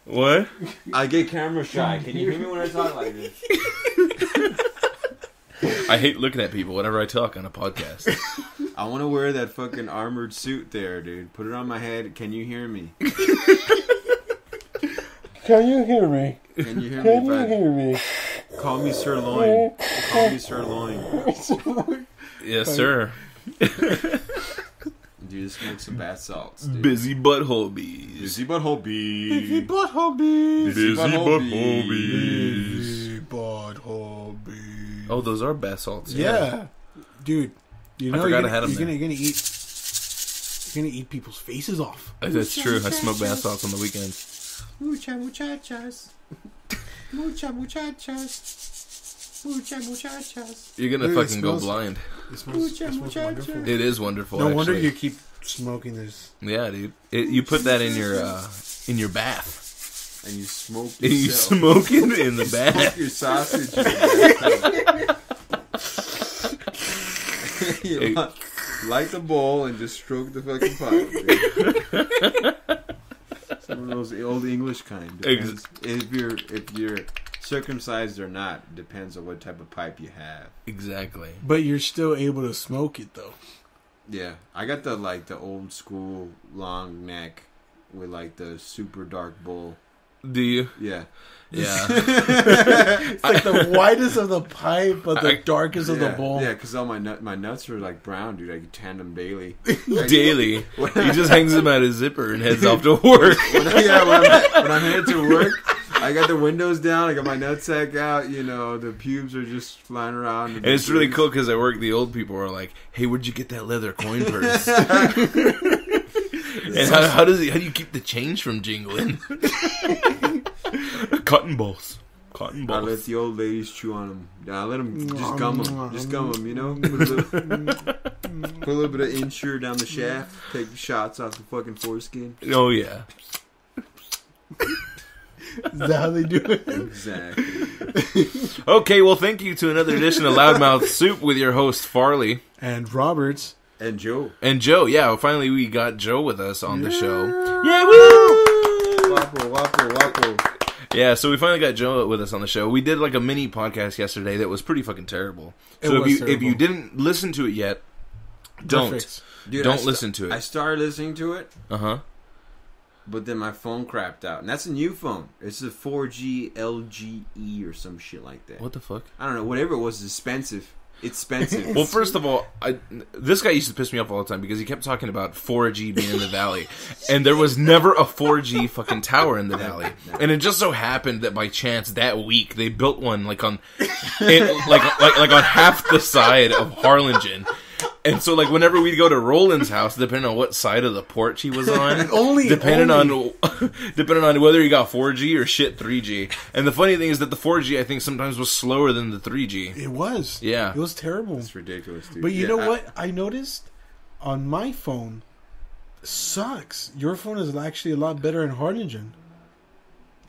What? I get camera shy. Can you hear me when I talk like this? I hate looking at people whenever I talk on a podcast. I want to wear that fucking armored suit there, dude. Put it on my head. Can you hear me? Can you hear me? Can you hear Can me? you hear me? Call me Sirloin. Call me Sirloin. Yes, sir. Dude, smoke some bath salts, dude. Busy butthole bees. Busy butthole bees. Busy butthole bees. Busy butthole bees. Busy butthole bees. Oh, those are bath salts. Yeah. Dude, you know forgot you're I had 'em you're there. gonna eat people's faces off. That's true. I smoke bath salts on the weekends. Mucha muchachas. Mucha muchachas. Mucha muchachas. You're gonna Dude, it fucking go smells- blind. It smells wonderful. It is wonderful. No wonder actually. you keep smoking this. Yeah, dude. You put that in your bath. And you smoke And you yourself. smoke it in the Smoke bath. your sausage. You light the bowl and just stroke the fucking pipe. Some of those old English kind. Depends. If you're circumcised or not, depends on what type of pipe you have. Exactly. But you're still able to smoke it though. Yeah, I got the old school long neck with like the super dark bowl. Do you? Yeah. Yeah. It's like the whitest of the pipe, but the darkest of the bowl. Yeah, because all my nuts are like brown, dude. I can tan them daily. Daily. He just hangs them out his zipper and heads off to work. When I'm headed to work, I got the windows down. I got my nutsack out. You know, the pubes are just flying around. And it's really cool because at work, the old people are like, "Hey, where'd you get that leather coin purse?" And how do you keep the change from jingling? Cotton balls. Cotton I balls. let the old ladies chew on them. I let them just gum them. Just gum them, you know? Put a little bit of insure down the shaft. Take the shots off the fucking foreskin. Oh, yeah. Is that how they do it? Exactly. Okay, well, thank you to another edition of Loudmouth Soup with your host, Farley. And Roberts. And Joe. And Joe, yeah, finally we got Joe with us on the show. Yeah, woo! Wapo, wapo, wapo. Yeah, so we finally got Joe with us on the show. We did like a mini podcast yesterday that was pretty fucking terrible. So if you didn't listen to it yet, don't. Dude, don't listen to it. I started listening to it. Uh-huh. But then my phone crapped out. And that's a new phone. It's a 4G LGE or some shit like that. What the fuck? I don't know. Whatever it was, it's expensive. It's expensive. Well, first of all, this guy used to piss me off all the time because he kept talking about 4G being in the valley, and there was never a 4G fucking tower in the valley. And it just so happened that by chance that week they built one like on half the side of Harlingen. And so, like, whenever we'd go to Roland's house, depending on what side of the porch he was on, depending on whether he got 4G or shit 3G. And the funny thing is that the 4G, I think, sometimes was slower than the 3G. It was. Yeah. It was terrible. It's ridiculous, dude. But you know what? I noticed on my phone, sucks. Your phone is actually a lot better in Harlingen.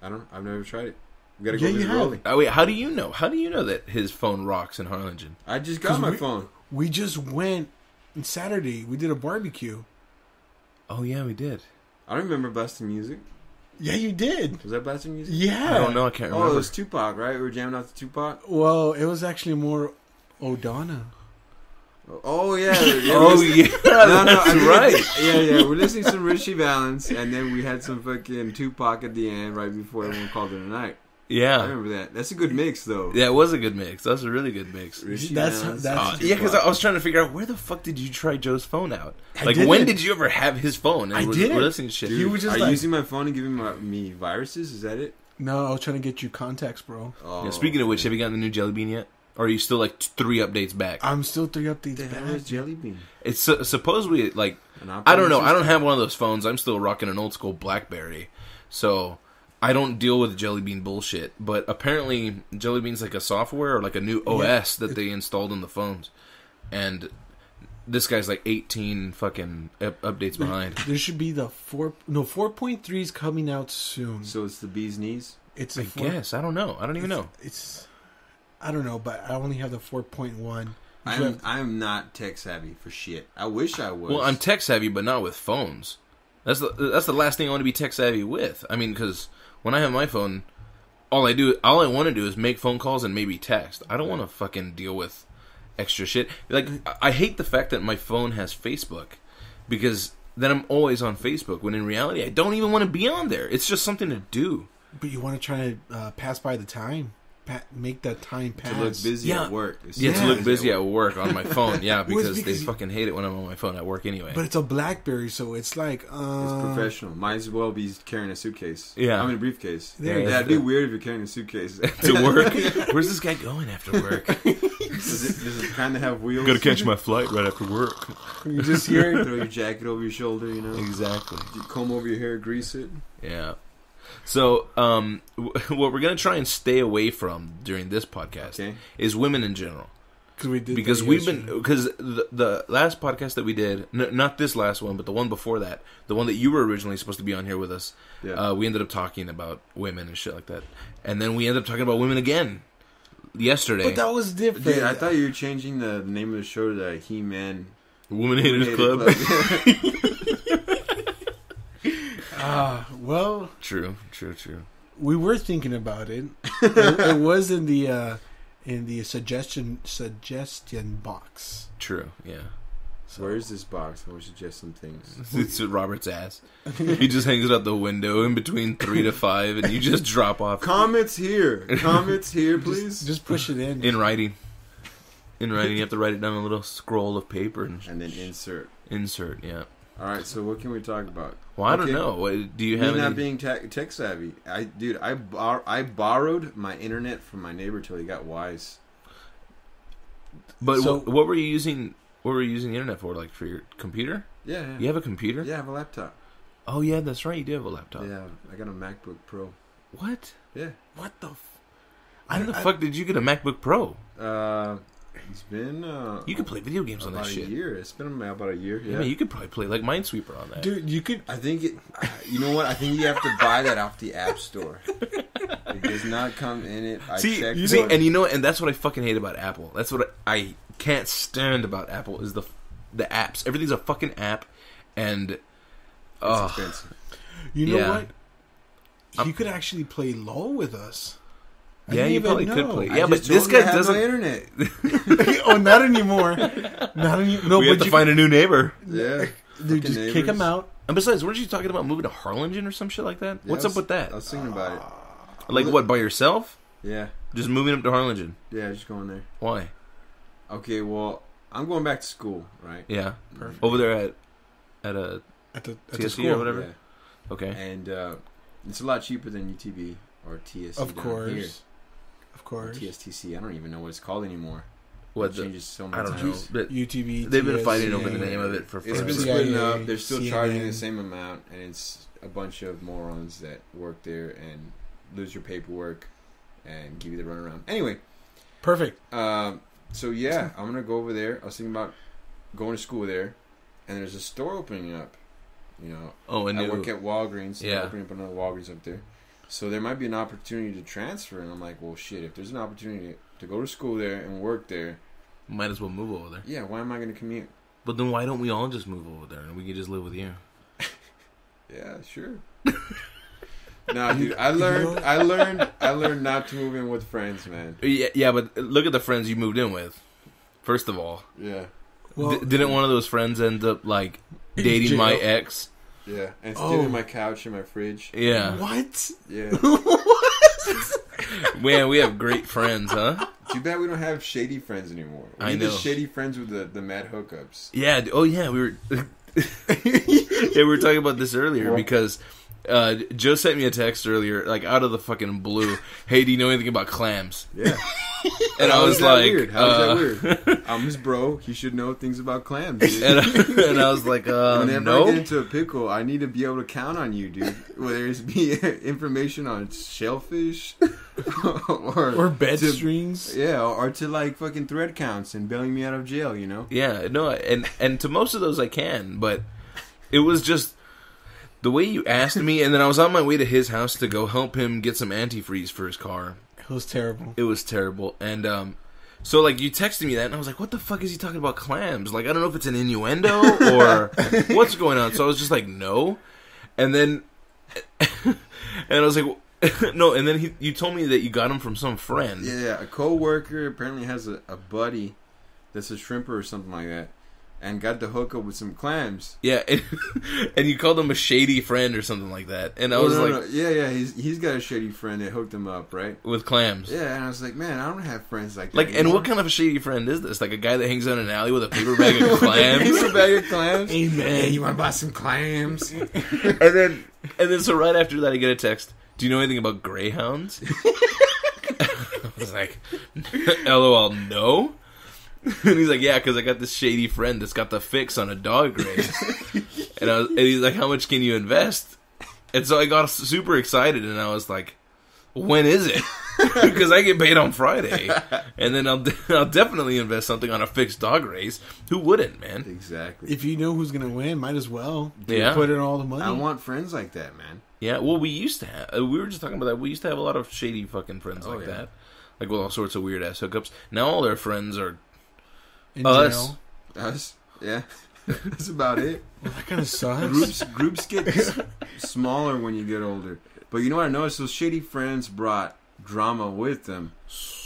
I've never tried it. We gotta go Yeah, you visit have. Rolly. Oh, wait, how do you know? How do you know that his phone rocks in Harlingen? I just got my phone. We just went on Saturday. We did a barbecue. Oh, yeah, we did. I don't remember blasting music. Yeah, you did. Was that blasting music? Yeah. I don't know. I can't remember. Oh, it was Tupac, right? We were jamming out to Tupac. Well, it was actually more O'Donna. Oh, yeah. Oh, yeah. That's right. Yeah. We're listening to some Richie Valens, and then we had some fucking Tupac at the end right before everyone called it a night. I Yeah. remember that. That's a good mix, though. Yeah, it was a good mix. That was a really good mix. Richie That's- Valens, that's- Yeah, because I was trying to figure out where the fuck did you try Joe's phone out? Like, didn't. when did you ever have his phone? And I we're didn't. listening to shit. Dude, You were just are like- you using my phone and giving me viruses? Is that it? No, I was trying to get you contacts, bro. Oh, Yeah, speaking of which, have you gotten the new Jelly Bean yet? Or are you still like 3 updates back? I'm still 3 updates the hell back. is Jelly Bean? It's supposedly like An I don't know. operating I don't have one of those phones. I'm still rocking an old school BlackBerry, so I don't deal with Jelly Bean bullshit. But apparently, Jelly Bean's like a software or like a new OS that they installed in the phones, and this guy's like 18 fucking updates behind. There should be the 4.3 is coming out soon. So it's the bee's knees? It's I guess I don't know. I don't even know. It's I don't know, but I only have the 4.1. I am not tech savvy for shit. I wish I was. Well, I'm tech savvy, but not with phones. That's the last thing I want to be tech savvy with. I mean, because when I have my phone, all I want to do is make phone calls and maybe text. I don't want to fucking deal with extra shit. Like, I hate the fact that my phone has Facebook, because then I'm always on Facebook, when in reality I don't even want to be on there. It's just something to do. But you want to try to pass by the time. Make that time pass. To look busy at work. To look busy at work on my phone. Yeah, because they fucking hate it when I'm on my phone at work anyway. But it's a BlackBerry, so it's like... It's professional. Might as well be carrying a suitcase. Yeah. I mean, a briefcase. Yeah, that'd be weird if you're carrying a suitcase. To work? Where's this guy going after work? Does it kind of have wheels? Gotta catch my flight right after work. You just hear it. Throw your jacket over your shoulder, you know? Exactly. You comb over your hair, grease it. Yeah. So, what we're going to try and stay away from during this podcast is women in general. Because the last podcast that we did, not this last one, but the one before that, the one that you were originally supposed to be on here with us, we ended up talking about women and shit like that. And then we ended up talking about women again yesterday. But that was different. Dude, I thought you were changing the name of the show to the He-Man Woman Haters Club. Well, True. we were thinking about it. It was in the suggestion box. True, yeah. So where's this box? I would suggest some things. It's Robert's ass. He just hangs it out the window in between 3 to 5, and you just drop off. Comments here, please. Just push it in. In writing. You have to write it down on a little scroll of paper and then insert. Insert, yeah. All right, so what can we talk about? Well, I don't know. What, do you have? Me not being tech savvy. I borrowed my internet from my neighbor till he got wise. But what were you using? What were you using the internet for? Like for your computer? Yeah. You have a computer? Yeah, I have a laptop. Oh yeah, that's right. You do have a laptop. Yeah, I got a MacBook Pro. What? Yeah. What the? How the fuck did you get a MacBook Pro? It's been you could play video games on that shit. About a year. It's been about a year. Yeah, I mean, you could probably play like Minesweeper on that. Dude, you could. I think it. You know what? I think you have to buy that off the App Store. It does not come in it. And that's what I fucking hate about Apple. That's what I can't stand about Apple is the apps. Everything's a fucking app, and it's expensive. You know what? You could actually play LOL with us. Yeah, you probably could play. Yeah, but this guy doesn't. Internet. Oh, not anymore. Not anymore. No, we have to find a new neighbor. Yeah, dude, just kick him out. And besides, weren't you talking about moving to Harlingen or some shit like that? What's up with that? I was thinking about it. Like what, by yourself? Yeah. Just moving up to Harlingen? Yeah, just going there. Why? Okay, well, I'm going back to school, right? Yeah. Perfect. Over there at the school or whatever? Yeah. Okay. And it's a lot cheaper than UTB or TSC. Of course. Here. Of course. Or TSTC. I don't even know what it's called anymore. What changes so many I don't times. know. But UTB. They've been fighting over the name of it for forever. It's been splitting up. They're still CNN. charging the same amount, and it's a bunch of morons that work there and lose your paperwork and give you the runaround. Anyway. Perfect. So yeah, I'm gonna go over there. I was thinking about going to school there, and there's a store opening up. You know, I work at Walgreens. So they're opening up another Walgreens up there. So there might be an opportunity to transfer, and I'm like, well, shit. If there's an opportunity to go to school there and work there, might as well move over there. Yeah, why am I going to commute? But then why don't we all just move over there and we can just live with you? Yeah, sure. Nah, dude, I learned not to move in with friends, man. Yeah, but look at the friends you moved in with. First of all, yeah. Well, didn't one of those friends end up like dating my ex? Yeah, and stealing my couch and my fridge. Yeah. What? Yeah. Man, we have great friends, huh? Too bad we don't have shady friends anymore. We need the shady friends with the mad hookups. Yeah. Oh, yeah. We were. We were talking about this earlier because Joe sent me a text earlier, like out of the fucking blue. Hey, do you know anything about clams? Yeah. And I was like, weird? How is that weird? I'm his bro. He should know things about clams, dude. And I was like, whenever I get into a pickle, I need to be able to count on you, dude. Whether it's be information on shellfish or bed strings. Yeah, or to like fucking thread counts and bailing me out of jail, you know? Yeah, no, and to most of those I can, but it was just the way you asked me, and then I was on my way to his house to go help him get some antifreeze for his car. It was terrible. It was terrible. And So, like, you texted me that, and I was like, what the fuck is he talking about clams? Like, I don't know if it's an innuendo or what's going on. So I was just like, no. And then, and I was like, no, and then you told me that you got him from some friend. Yeah, a co-worker apparently has a buddy that's a shrimper or something like that, and got the hookup with some clams. Yeah, and you called him a shady friend or something like that. And I was like... Yeah, he's got a shady friend that hooked him up, right? With clams. Yeah, and I was like, man, I don't have friends like that Like, anymore. and what kind of a shady friend is this? Like a guy that hangs out in an alley with a paper bag of clams? Paper bag of clams? Hey, man. Hey, you want to buy some clams? And then so right after that I get a text, do you know anything about greyhounds? I was like, LOL, no. And he's like, yeah, because I got this shady friend that's got the fix on a dog race. And he's like, how much can you invest? And so I got super excited, and I was like, when is it? Because I get paid on Friday. And then I'll definitely invest something on a fixed dog race. Who wouldn't, man? Exactly. If you know who's going to win, might as well. Yeah. Put in all the money. I want friends like that, man. Yeah, well, we used to have. We were just talking about that. We used to have a lot of shady fucking friends like that. Like, with all sorts of weird-ass hookups. Now all their friends are in us. jail. Us? Yeah. That's about it. Well, that kind of sucks. Groups get smaller when you get older. But you know what I noticed? Those shady friends brought drama with them.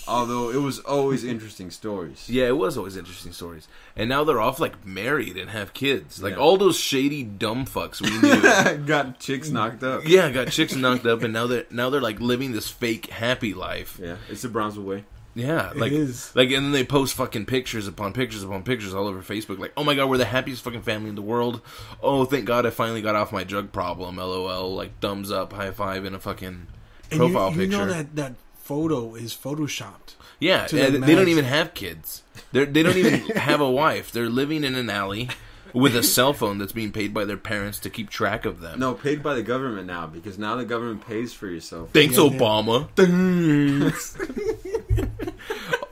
Although it was always interesting stories. Yeah, it was always interesting stories. And now they're off, like, married and have kids. Like, all those shady dumb fucks we knew. Got chicks knocked up. Yeah, got chicks knocked up, and now they're like living this fake happy life. Yeah, it's the Brownsville way. Yeah, like, it is. Like, and then they post fucking pictures upon pictures upon pictures all over Facebook. Like, oh my god, we're the happiest fucking family in the world. Oh, thank God I finally got off my drug problem. LOL. Like, thumbs up, high five in a fucking profile picture. You know that photo is photoshopped. Yeah, they don't even have kids. They don't even have a wife. They're living in an alley with a cell phone that's being paid by their parents to keep track of them. No, paid by the government now, because now the government pays for your cell phone. Thanks, Obama.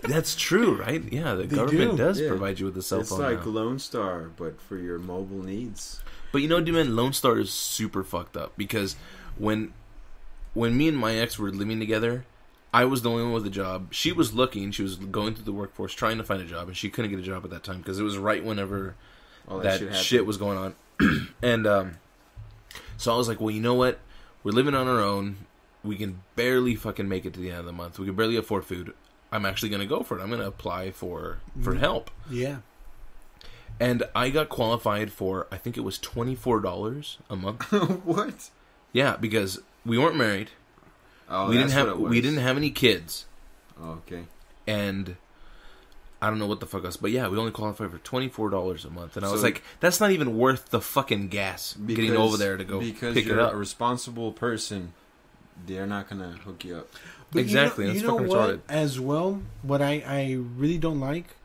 That's true, right? Yeah, the government does provide you with a cell phone. It's like now. Lone Star, but for your mobile needs. But you know, dude, man, Lone Star is super fucked up because when me and my ex were living together, I was the only one with a job. She was looking. She was going through the workforce trying to find a job, and she couldn't get a job at that time because it was right whenever that shit was going on. And so I was like, well, you know what? We're living on our own. We can barely fucking make it to the end of the month. We can barely afford food. I'm actually going to go for it. I'm going to apply for help. Yeah. And I got qualified for, I think it was $24 a month. What? Yeah, because we weren't married. Oh, we didn't have any kids. Oh, okay. And I don't know what the fuck else, but yeah, we only qualified for $24 a month. And I was like, that's not even worth the fucking gas getting over there to go pick it up. Because you're a responsible person, they're not going to hook you up. But exactly. You know what? As well, what I really don't like,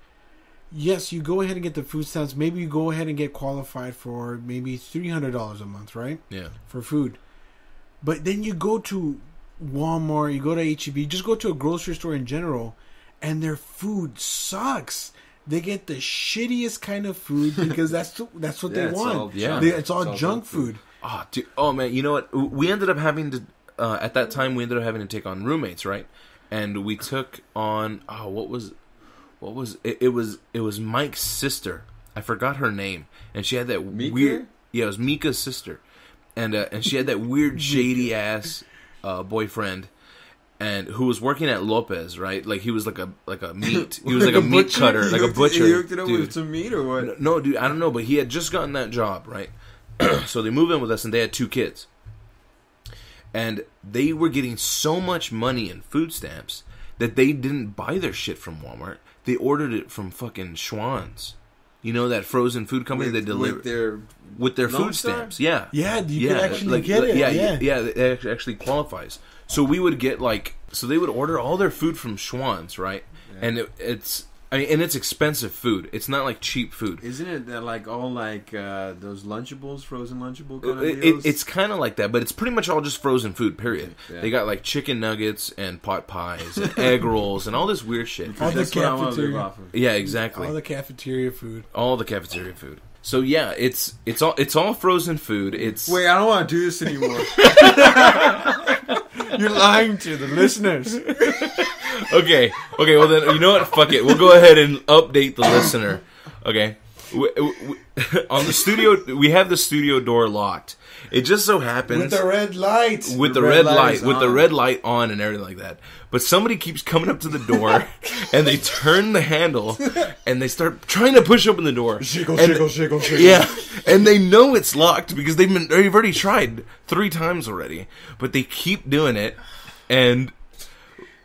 yes, you go ahead and get the food stamps. Maybe you go ahead and get qualified for maybe $300 a month, right? Yeah. For food. But then you go to Walmart, you go to H-E-B, just go to a grocery store in general, and their food sucks. They get the shittiest kind of food because that's what they want. It's all junk food. Oh, dude. Oh, man. You know what? We ended up having to... at that time, we ended up having to take on roommates, right? And we took on what was it? It was Mike's sister. I forgot her name, and she had that weird. Yeah, it was Mika's sister, and she had that weird shady ass boyfriend, and who was working at Lopez, right? Like he was like a meat. He was like a meat cutter, like a butcher. You hooked it up with some meat or what? No, dude, I don't know, but he had just gotten that job, right? So they moved in with us, and they had 2 kids. And they were getting so much money in food stamps that they didn't buy their shit from Walmart. They ordered it from fucking Schwann's. You know that frozen food company that delivered with their food stamps. Yeah, yeah, you could actually get it. Yeah, it actually qualifies. So we would get so they would order all their food from Schwann's, right? Yeah. And it's expensive food. It's not like cheap food. Isn't it that those Lunchables, frozen Lunchable kind of deals? It's kind of like that, but it's pretty much all just frozen food, period. Yeah. They got like chicken nuggets and pot pies and egg rolls and all this weird shit. All the cafeteria. Yeah, exactly. All the cafeteria food. All the cafeteria food. So yeah, it's all frozen food. Wait, I don't want to do this anymore. You're lying to the listeners. Okay. Well then, you know what? Fuck it. We'll go ahead and update the listener. Okay. On the studio, we have the studio door locked. It just so happens with the red light, with the red light on and everything like that. But somebody keeps coming up to the door, and they turn the handle, and they start trying to push open the door. Shiggle. Yeah, and they know it's locked because they've already tried 3 times already, but they keep doing it, and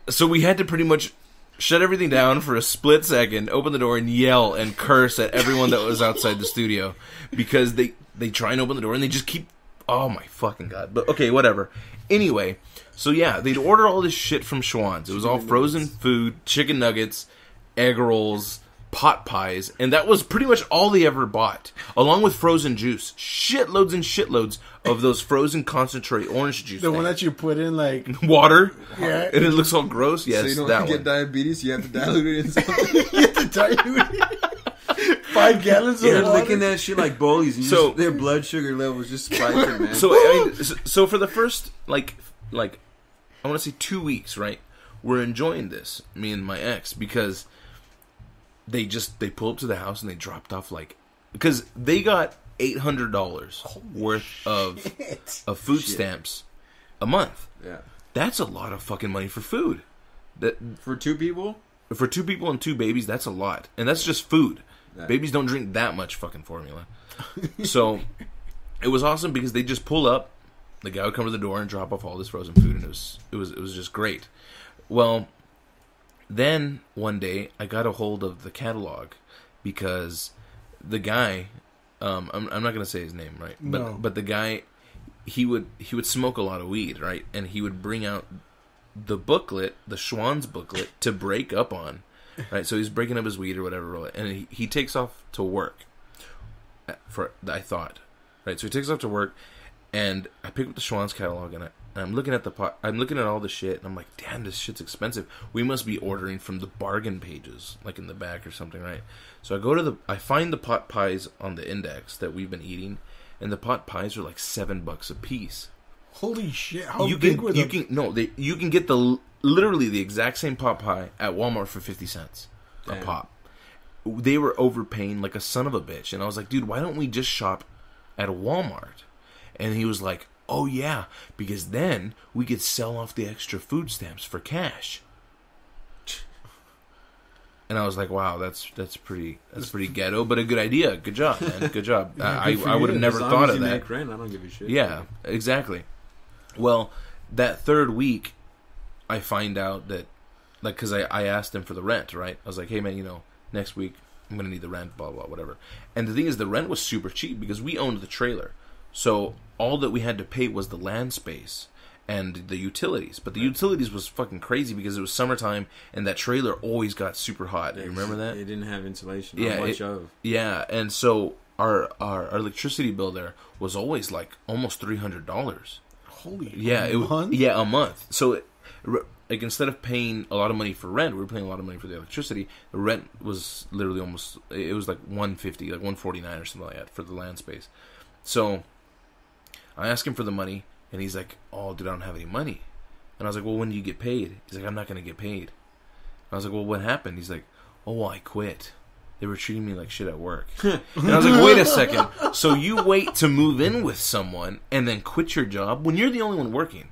so we had to pretty much shut everything down for a split second, open the door, and yell and curse at everyone that was outside the studio because they try and open the door and they just keep. Oh my fucking god! But okay, whatever. Anyway, so yeah, they'd order all this shit from Schwann's. It was all frozen food, chicken nuggets, egg rolls, pot pies, and that was pretty much all they ever bought, along with frozen juice. Shitloads and shitloads of those frozen concentrate orange juice. The one that you put in like water, yeah, and it looks all gross. Yes, so you don't that get one. Diabetes, you have to dilute it in something. You have to dilute it. 5 gallons of They're water. licking that shit like bullies, and So- their blood sugar levels just spiking, man. So I mean, so for the first like I want to say 2 weeks, right? We're enjoying this, me and my ex, because they pull up to the house and they dropped off because they got $800 worth of food stamps a month. Yeah, That's a lot of fucking money for food. That for 2 people. for 2 people and 2 babies, that's a lot, and that's just food. Yeah. Babies don't drink that much fucking formula. So it was awesome because they just pull up. The guy would come to the door and drop off all this frozen food, and it was just great. Well, then one day I got a hold of the catalog because the guy, I'm not gonna say his name, right? But the guy, he would smoke a lot of weed, right? And he would bring out the booklet, the Schwann's booklet, to break up on. Right, so he's breaking up his weed or whatever, and he takes off to work. I thought, right? So he takes off to work, and I pick up the Schwann's catalog, and I'm looking at I'm looking at all the shit, and I'm like, damn, this shit's expensive. We must be ordering from the bargain pages, like in the back or something, right? So I find the pot pies on the index that we've been eating, and the pot pies are like $7 a piece. Holy shit! How big were they? You can get literally the exact same pot pie at Walmart for 50 cents a pop. They were overpaying like a son of a bitch, and I was like, dude, why don't we just shop at a Walmart? And he was like, oh yeah, because then we could sell off the extra food stamps for cash. And I was like, wow, that's pretty ghetto, but a good idea. Good job, man. Good job. I would have never thought of that. Make rent, I don't give a shit. Yeah, exactly. Well, that 3rd week, I find out that, because I asked him for the rent, right? I was like, hey man, next week I'm going to need the rent, blah, blah, whatever. And the thing is, the rent was super cheap because we owned the trailer. So all that we had to pay was the land space and the utilities. But the utilities was fucking crazy because it was summertime and that trailer always got super hot. You remember that? It didn't have insulation. Yeah, and so our electricity bill there was always like almost $300. Holy month? Yeah, a month. So like instead of paying a lot of money for rent, we were paying a lot of money for the electricity. The rent was literally it was like $150, like $149 or something like that for the land space. So I asked him for the money, and he's like, oh, dude, I don't have any money. And I was like, well, when do you get paid? He's like, I'm not going to get paid. I was like, well, what happened? He's like, oh, well, I quit. They were treating me like shit at work. And I was like, wait a second. So you wait to move in with someone and then quit your job when you're the only one working?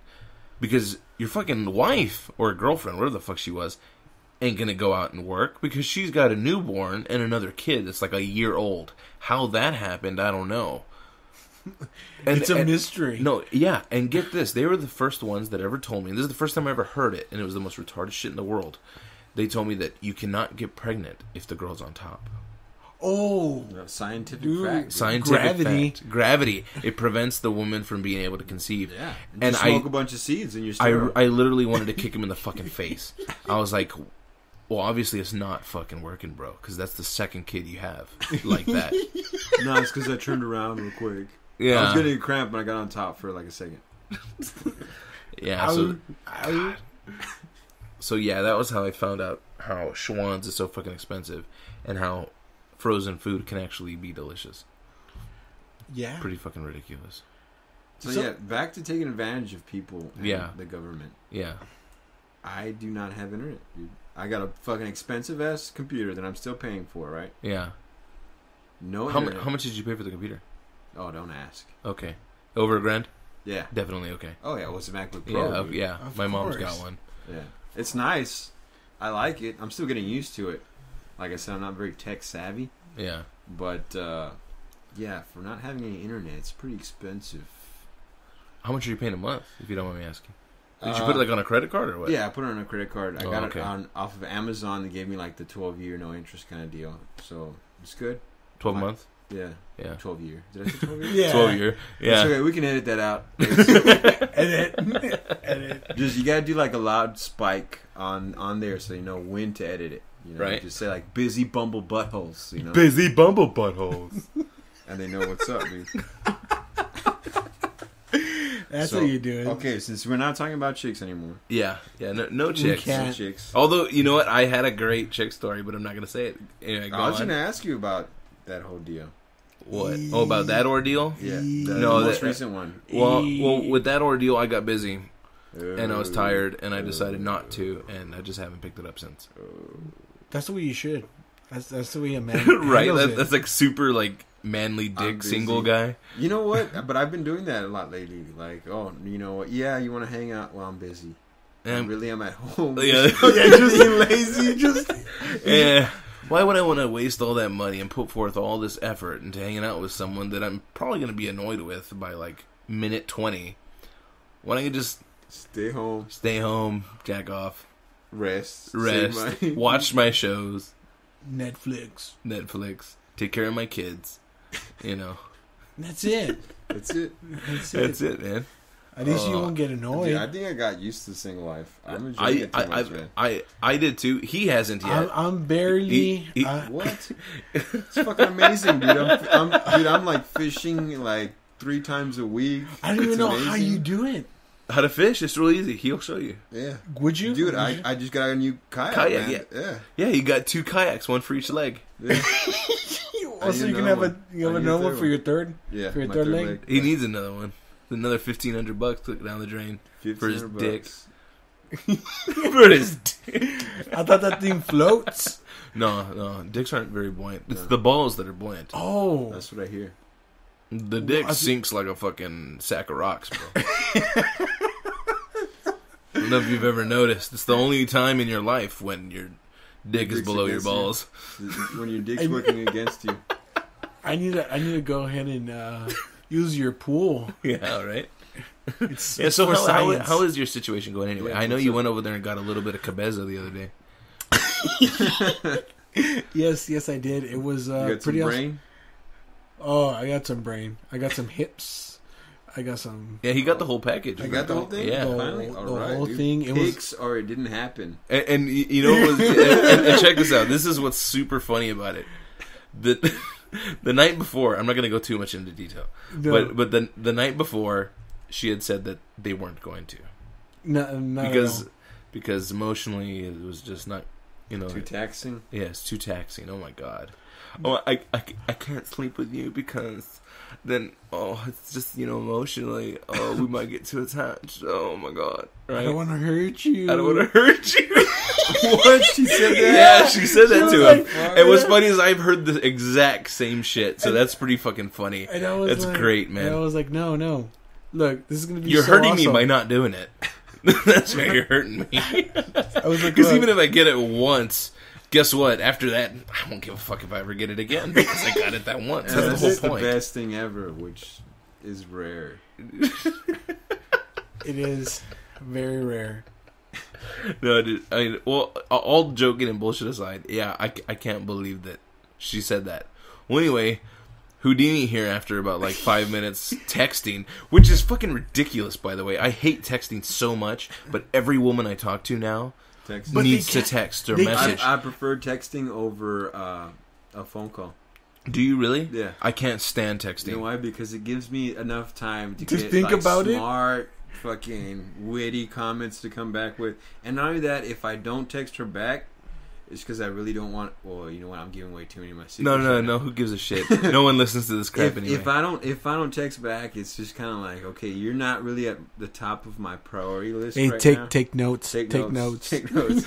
Because your fucking wife or girlfriend, whatever the fuck she was, ain't going to go out and work because she's got a newborn and another kid that's like a year old. How that happened, I don't know. It's a mystery. No, yeah, and get this. They were the first ones that ever told me, and this is the first time I ever heard it, and it was the most retarded shit in the world. They told me that you cannot get pregnant if the girl's on top. Oh, scientific fact. Scientific fact. Gravity. It prevents the woman from being able to conceive. Yeah. And smoke a bunch of seeds and you're still... I literally wanted to kick him in the fucking face. I was like, well, obviously it's not fucking working, bro, because that's the second kid you have like that. No, it's because I turned around real quick. Yeah. I was getting a cramp and I got on top for like a second. Yeah, so yeah, that was how I found out how Schwann's is so fucking expensive and how frozen food can actually be delicious. Yeah. Pretty fucking ridiculous. So yeah, back to taking advantage of people and Yeah. the government. Yeah. I do not have internet, dude. I got a fucking expensive ass computer that I'm still paying for, right? Yeah. No How internet. much did you pay for the computer? Oh, don't ask. Okay. Over $1,000? Yeah. Definitely okay. Oh yeah, what's a MacBook Pro? Yeah, dude? yeah. Of My mom's course. got one. Yeah. It's nice. I like it. I'm still getting used to it. Like I said, I'm not very tech savvy. Yeah. But, yeah, for not having any internet, it's pretty expensive. How much are you paying a month, if you don't mind me asking? Did you put it like on a credit card or what? Yeah, I put it on a credit card. I got okay. it off of Amazon. They gave me like the 12-year no interest kind of deal. So it's good. 12 months? Yeah. Yeah. 12-year. Did I say 12-year? Yeah. 12-year. Yeah. It's okay. We can edit that out. Edit. Just you gotta do like a loud spike on there so you know when to edit it. You know, Right. Just say like busy bumble buttholes. You know, Busy bumble buttholes. and they know what's up, dude. That's So, how you do it. Okay, since we're not talking about chicks anymore, Yeah. Yeah. No chicks. can't. no chicks. Although, you know what? I had a great chick story, but I'm not going to say it. Anyway, go I was on. gonna ask you about that whole deal. What? Oh, about that ordeal? Yeah, No, the most that- recent one. Well, with that ordeal, I got busy, and I was Oh. tired, and I decided not to, and I just haven't picked it up since. That's the way you should. That's the way a man Right? handles it. That's like super, like, manly I'm dick busy. single guy. You know what? But I've been doing that a lot lately. Like, oh, you know what? Yeah, you want to hang out? Well, I'm busy. And, Really, I'm at home. yeah. just being lazy. Just Yeah. Why would I want to waste all that money and put forth all this effort into hanging out with someone that I'm probably going to be annoyed with by like minute 20? Why don't you just Stay home, stay home, jack off, rest, watch my shows, Netflix. Netflix, take care of my kids, you know. That's it. That's it. That's it, man. At least you won't get annoyed. Dude, I think I got used to single life. I'm enjoying it too much, man. I did too. He hasn't yet. I'm barely. He- What? It's fucking amazing, dude. I'm like fishing like 3 times a week. I don't even It's know how amazing. you do it. How to fish? It's real easy. He'll show you. Yeah. Would you, Dude, Would you? I just got a new kayak, Kayak, man. yeah. Yeah, you got 2 kayaks, one for each leg. Yeah. Also, need you can another have one. you have I need a another one third for your third. Yeah, For your my third leg? He needs another one. Another $1,500 to down the drain for his dick. For his dick. I thought that thing floats. No, dicks aren't very buoyant. It's No. the balls that are buoyant. Oh, That's what I hear. The dick I see- sinks like a fucking sack of rocks, bro. I don't know if you've ever noticed. It's the only time in your life when your dick is Dick's below your against you. balls. When your dick's working against you. I need to go ahead and use your pool. Yeah, right? It's, Yeah, it's so for science. how is your situation going anyway? Yeah, I know what's you up? went over there and got a little bit of cabeza the other day. Yes, I did. It was You got some pretty awesome. brain? Oh, I got some brain. I got some hips. I got some. Yeah, he got the whole package. I got the whole thing? Yeah. Finally? The Alright, whole dude. thing. It was. Pics or it didn't happen. And you know what was, and check this out. This is what's super funny about it. The night before, I'm not going to go too much into detail, No. but the night before, she had said that they weren't going to Not at all. because emotionally it was just not, you know. Too taxing. Yeah, it's too taxing. Oh my god. Oh, I can't sleep with you because then it's just, you know, emotionally we might get too attached. Oh my god. Right? I don't want to hurt you. I don't want to hurt you. What? She said that? Yeah, she said that She to was him. like, And what's funny is I've heard the exact same shit, so that's pretty fucking funny. And I was That's like, great, man. And I was like, no. Look, this is gonna be. You're so hurting me awesome. by not doing it. That's why you're hurting me. I was like, Because look, even if I get it once, guess what? After that, I won't give a fuck if I ever get it again because I got it that once. And That's that's the whole the point. best thing ever, which is rare. it is very rare. No, dude. I mean, well, all joking and bullshit aside, yeah, I can't believe that she said that. Well, anyway, Houdini here after about like 5 minutes texting, which is fucking ridiculous, by the way. I hate texting so much, but every woman I talk to now Text. But they needs to can't- text or they message. I prefer texting over a phone call. Do you really? Yeah. I can't stand texting. You know why? Because it gives me enough time to To get think like, about it? smart, fucking witty comments to come back with. And not only that, if I don't text her back, It's because I really don't want. Well, you know what? I'm giving away too many of my secrets. No. Who gives a shit? No one listens to this crap anyway. If I don't text back, it's just kind of like, okay, you're not really at the top of my priority list. Hey, right now. Take notes. Take notes. Take notes.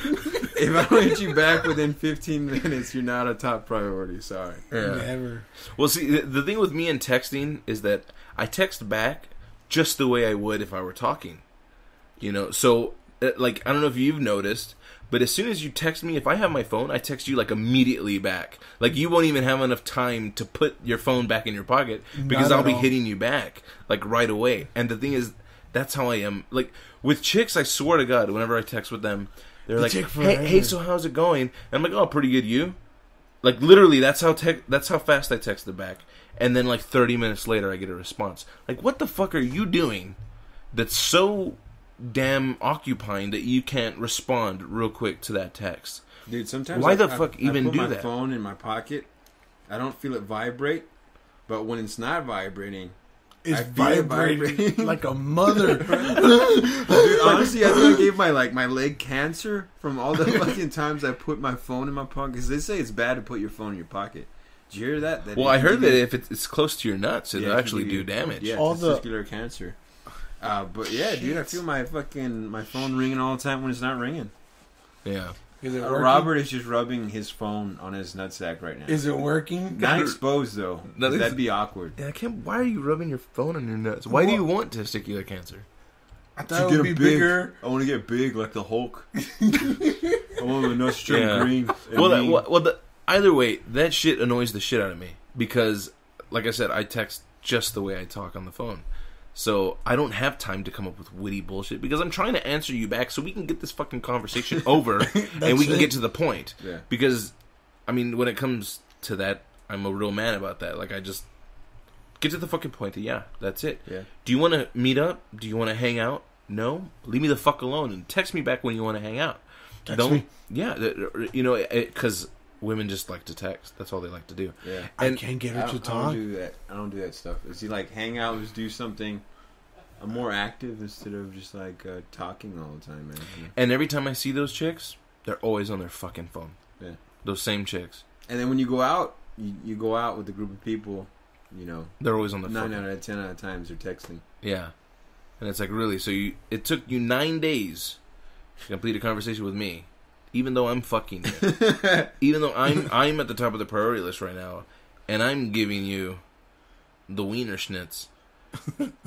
If I don't hit you back within 15 minutes, you're not a top priority. Sorry. Yeah. Never. Well, see, the thing with me and texting is that I text back just the way I would if I were talking. You know, so like I don't know if you've noticed. But as soon as you text me, if I have my phone, I text you like immediately back. Like you won't even have enough time to put your phone back in your pocket because I'll be hitting you back like right away. And the thing is, that's how I am. Like with chicks, I swear to God, whenever I text with them, they're like, "Hey, so how's it going?" And I'm like, "Oh, pretty good. You?" Like literally, that's how fast I text them back. And then like 30 minutes later, I get a response. Like, what the fuck are you doing? That's so damn occupying that you can't respond real quick to that text. Dude, sometimes why the fuck even do that? I put my that? phone in my pocket. I don't feel it vibrate, but when it's not vibrating, it's vibrating like a mother. Dude, honestly, I think I gave my leg cancer from all the fucking times I put my phone in my pocket. Because they say it's bad to put your phone in your pocket. Did you hear that? Well, I heard that if it's close to your nuts, it'll actually do damage. Yeah, testicular cancer. But yeah, dude, I feel my phone ringing all the time when it's not ringing. Yeah. Is it working? Robert is just rubbing his phone on his nutsack right now. Is it working? Not exposed though. That'd be awkward. Yeah, why are you rubbing your phone on your nuts? Why do you want testicular cancer? I thought it would be bigger. I want to get big like the Hulk. I want my nuts turn green. Either way, that shit annoys the shit out of me because, like I said, I text just the way I talk on the phone. So I don't have time to come up with witty bullshit because I'm trying to answer you back so we can get this fucking conversation over and we can get to the point. Yeah. Because, I mean, when it comes to that, I'm a real man about that. Like, I just get to the fucking point. Yeah, that's it. Yeah. Do you want to meet up? Do you want to hang out? No? Leave me the fuck alone and text me back when you want to hang out. Text me. Yeah, you know, because women just like to text. That's all they like to do. Yeah. And I can't get her to talk. I don't do that. I don't do that stuff. Is he like hang out, just do something more active instead of just like talking all the time, man. Yeah. And every time I see those chicks, they're always on their fucking phone. Yeah. Those same chicks. And then when you go out, you go out with a group of people, you know. They're always on the phone. 9 out of 10 out of times they're texting. Yeah. And it's like, really? So it took you 9 days to complete a conversation with me. Even though I'm fucking you. Even though I'm at the top of the priority list right now, and I'm giving you the wiener schnitz,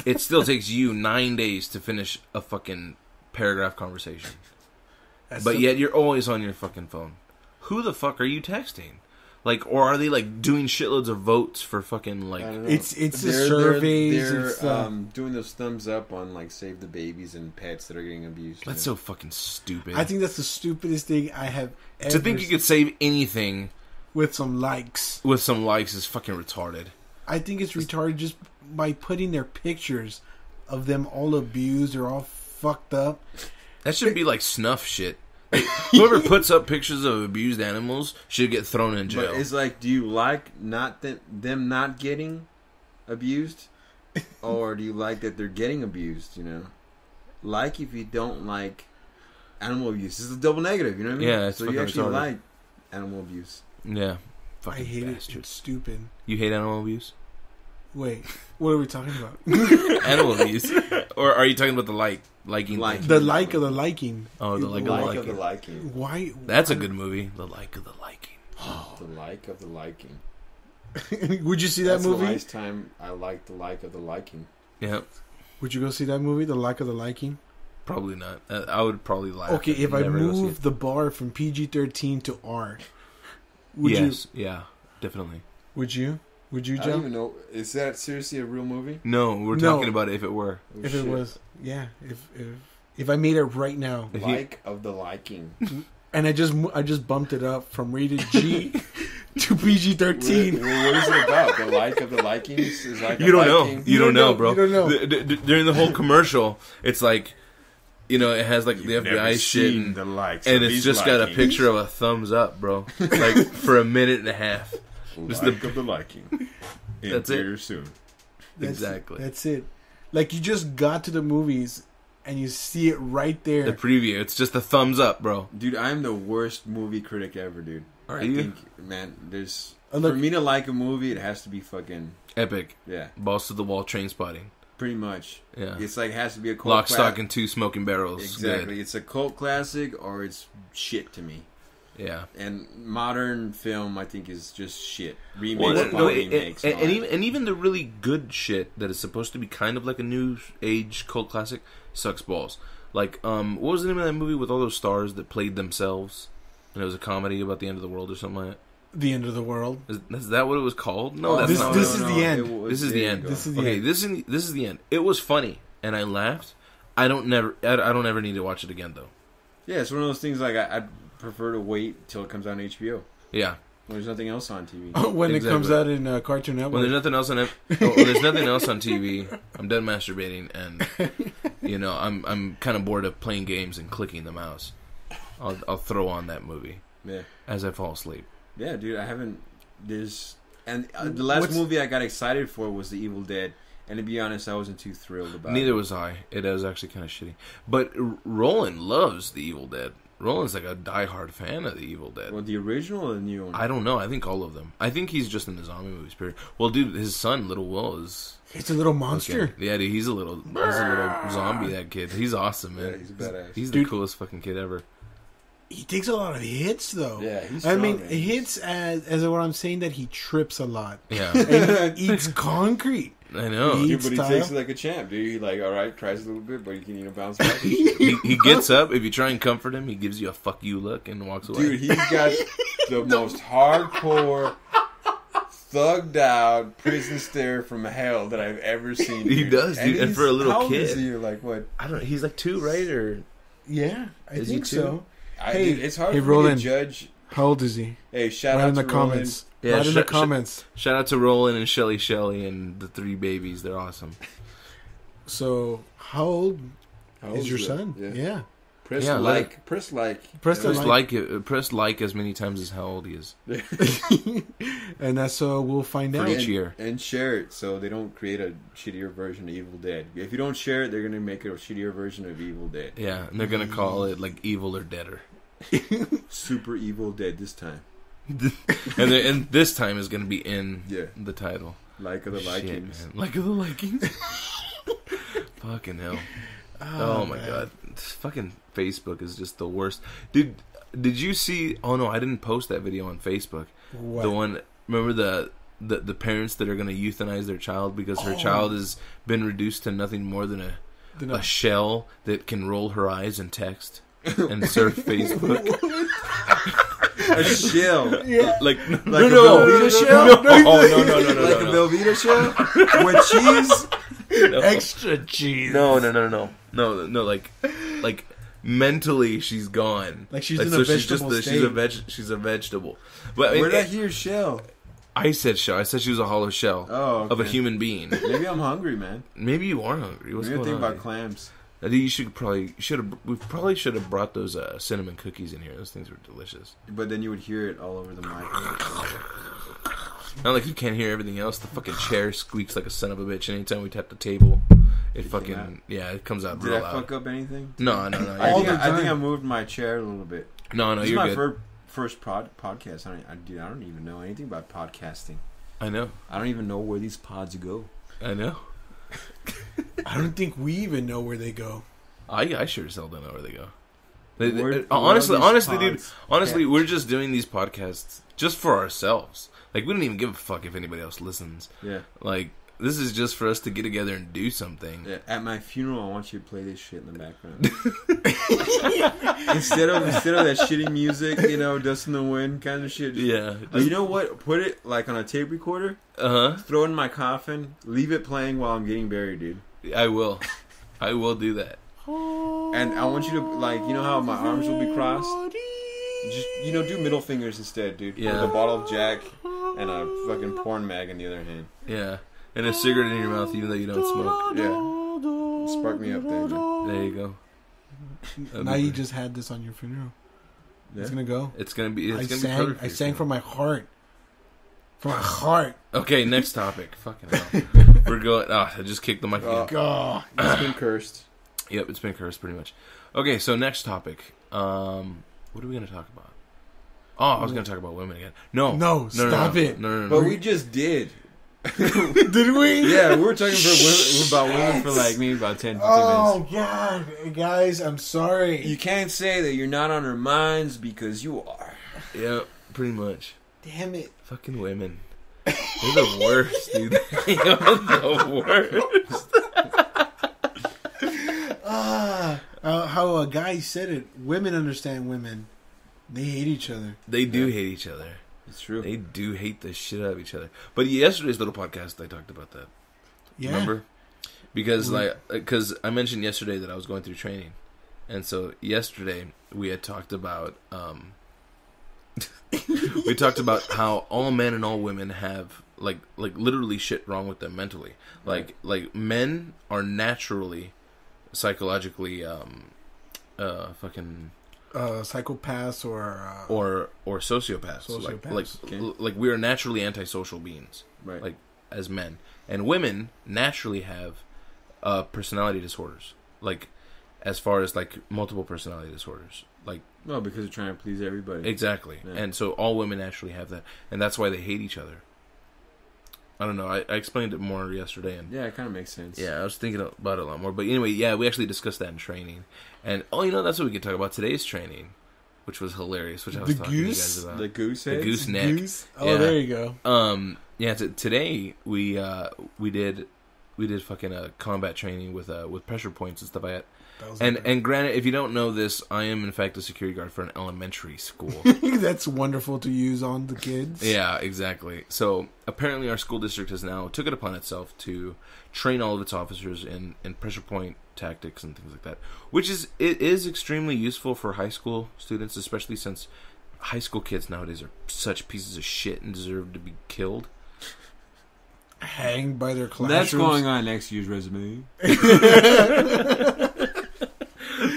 it still takes you 9 days to finish a fucking paragraph conversation. Yet you're always on your fucking phone. Who the fuck are you texting? Like, or are they like doing shitloads of votes for fucking like? It's the surveys. They're doing those thumbs up on like save the babies and pets that are getting abused. That's so fucking stupid. I think that's the stupidest thing I have ever. To think you could save anything with some likes. With some likes is fucking retarded. I think it's retarded just by putting their pictures of them all abused or all fucked up. That should be like snuff shit. Like, whoever puts up pictures of abused animals should get thrown in jail. But it's like, do you like them not getting abused, or do you like that they're getting abused? You know, like if you don't like animal abuse, it's a double negative. You know what I mean? Yeah, it's so you actually retarded. like animal abuse. Yeah, I hate it. It's stupid. You hate animal abuse? Wait, what are we talking about? Animal abuse, or are you talking about the liking? The like of the liking. Oh, the like of the liking. Why? That's a good movie. The like of the liking. The like of the liking. Would you see that movie? That's the last time I liked the like of the liking. Yeah. Would you go see that movie, The Like of the Liking? Probably not. I would probably laugh. Okay, if I move the bar from PG-13 to R, would you? Yeah, definitely. Would you? Would you, Joe? I don't even know. Is that seriously a real movie? No, we're talking about it if it were. Oh, if it was, yeah. If I made it right now, like of the liking, and I just bumped it up from rated G to PG-13. What is it about? The like of the likings is like you don't know. You don't know, bro. You don't know. During the whole commercial, it's like, you know, it has like the FBI shit, and, the likes and it's just got a picture of a thumbs up, bro. Like for a minute and a half. Just like of the liking. That's it. Soon. Exactly. That's it. Like you just got to the movies, and you see it right there. The preview. It's just a thumbs up, bro. Dude, I'm the worst movie critic ever, dude. Are I you? think, man, there's... Look, for me to like a movie, it has to be fucking... Epic. Yeah. Balls to the wall, train spotting. Pretty much. Yeah. It's like, it has to be a cult Lock, stock, and two smoking barrels. Exactly. Good. It's a cult classic or it's shit to me. Yeah. And modern film, I think, is just shit. Remakes, remakes. And even the really good shit that is supposed to be kind of like a new age cult classic sucks balls. Like, what was the name of that movie with all those stars that played themselves? And it was a comedy about the end of the world or something like that. The End of the World. Is that what it was called? No, that's not. This is the end. This is the end. This is the okay, end. this is the end. It was funny, and I laughed. I don't ever need to watch it again though. Yeah, it's one of those things like I'd prefer to wait till it comes out on HBO. Yeah. When there's nothing else on TV. When it comes out in Cartoon Network. When there's nothing else on there's nothing else on TV, I'm done masturbating, and I'm kind of bored of playing games and clicking the mouse. I'll throw on that movie. Yeah. As I fall asleep. Yeah, dude, I haven't. The last movie I got excited for was The Evil Dead, and to be honest, I wasn't too thrilled about it. Neither was I. It was actually kind of shitty. But Roland loves The Evil Dead. Roland's like a diehard fan of The Evil Dead. Well, the original or the new one? I don't know. I think all of them. I think he's just in the zombie movies, period. Well, dude, his son, Little Will, is... He's a little monster. Okay. Yeah, dude, he's a little zombie, that kid. He's awesome, man. Yeah, he's a badass. He's the coolest fucking kid ever. He takes a lot of hits, though. Yeah, he's strong, I mean, man. Hits as what I'm saying, that he trips a lot. Yeah. And he eats concrete. I know. Dude, but he takes it like a champ, dude. He like, all right, tries a little bit, but he can bounce back. he gets up. If you try and comfort him, he gives you a fuck you look and walks away. Dude, he's got the most hardcore, thugged out prison stare from hell that I've ever seen. He does, dude. And for a little how kid, old is he? Like what? I don't know. He's like 2, right? Or yeah, I think so. Dude, it's hard for Roland, me to judge. How old is he? Hey, shout right out in the to comments. Yeah, right in the comments. Shout out to Roland and Shelly and the 3 babies. They're awesome. So, how old is your son? Yeah. Press like as many times as how old he is. And that's so we'll find out each year. And share it so they don't create a shittier version of Evil Dead. If you don't share it, they're gonna make a shittier version of Evil Dead. Yeah, and they're gonna call it like Evil or Deader. Super Evil Dead this time. and this time is gonna be in the title. Like of the Vikings. Man. Like of the Vikings. Fucking hell. Oh my god. Fucking Facebook is just the worst. Dude, did you see... Oh no, I didn't post that video on Facebook. What? The one... Remember the parents that are going to euthanize their child because her child has been reduced to nothing more than a shell that can roll her eyes and text and surf Facebook. A shell? Yeah. Like a Velveeta shell? No. Oh, no. Like a Velveeta shell? With cheese? No. Extra cheese. No. Like mentally, she's gone. Like she's in a vegetable state. She's a vegetable. But where did I hear shell? I said shell. I said she was a hollow shell of a human being. Maybe I'm hungry, man. Maybe you are hungry. What's going on? Think about clams. I think we probably should have brought those cinnamon cookies in here. Those things were delicious. But then you would hear it all over the mic. Not like you can't hear everything else. The fucking chair squeaks like a son of a bitch. Anytime we tap the table, it fucking it comes out real loud. Did I fuck up anything? No. I think I moved my chair a little bit. No, this you're is good. my first podcast. I don't even know anything about podcasting. I know. I don't even know where these pods go. I know. I don't think we even know where they go. I sure as hell don't know where they go. Honestly, dude. Honestly, we're just doing these podcasts just for ourselves. Like, we don't even give a fuck if anybody else listens. Yeah. Like, this is just for us to get together and do something. Yeah. At my funeral, I want you to play this shit in the background. instead of that shitty music, Dust in the Wind kind of shit. Yeah. You know what? Put it like on a tape recorder. Throw it in my coffin. Leave it playing while I'm getting buried, dude. I will. I will do that. And I want you to how my arms will be crossed. Just do middle fingers instead, dude. Yeah. With a bottle of Jack and a fucking porn mag in the other hand. Yeah. And a cigarette in your mouth, even though you don't smoke. Yeah. Spark me up there, man. There you go. Now you just had this on your funeral. Yeah. It's gonna go. It's gonna be. I sang from my heart. From my heart. Okay, next topic. Fucking hell. We're going. I just kicked the microphone. It's been cursed. Yep, it's been cursed pretty much. Okay, so next topic. What are we going to talk about? Oh, I was going to talk about women again. No, stop it. No. But we just did. Did we? Yeah, we were talking about women for like maybe about 10, 15 minutes. Oh, God. Guys, I'm sorry. You can't say that you're not on our minds because you are. Yeah, pretty much. Damn it. Fucking women. They're the worst, dude. They're the worst. How a guy said it. Women understand women. They hate each other. They do hate each other. It's true. They do hate the shit out of each other. But yesterday's little podcast, I talked about that. Yeah. Remember? Because I mentioned yesterday that I was going through training, and so yesterday we had talked about how all men and all women have like literally shit wrong with them mentally. Like men are naturally psychologically psychopaths or sociopaths. Like we are naturally antisocial beings, right? Like as men, and women naturally have personality disorders, like as far as like multiple personality disorders, like because they're trying to please everybody. Exactly, yeah. And so all women naturally have that, and that's why they hate each other. I don't know. I explained it more yesterday, and yeah, it kind of makes sense. Yeah, I was thinking about it a lot more. But anyway, yeah, we actually discussed that in training, and that's what we could talk about today's training, which was hilarious. Which I was talking to you guys about. The goose heads? The goose neck. Goose? Oh, yeah. There you go. Yeah. Today we did fucking combat training with pressure points and stuff like that. And granted, if you don't know this, I am in fact a security guard for an elementary school. That's wonderful to use on the kids. Yeah, exactly. So apparently our school district has now took it upon itself to train all of its officers in pressure point tactics and things like that, which is extremely useful for high school students, especially since high school kids nowadays are such pieces of shit and deserve to be killed. Hanged by their classrooms. That's going on next year's resume.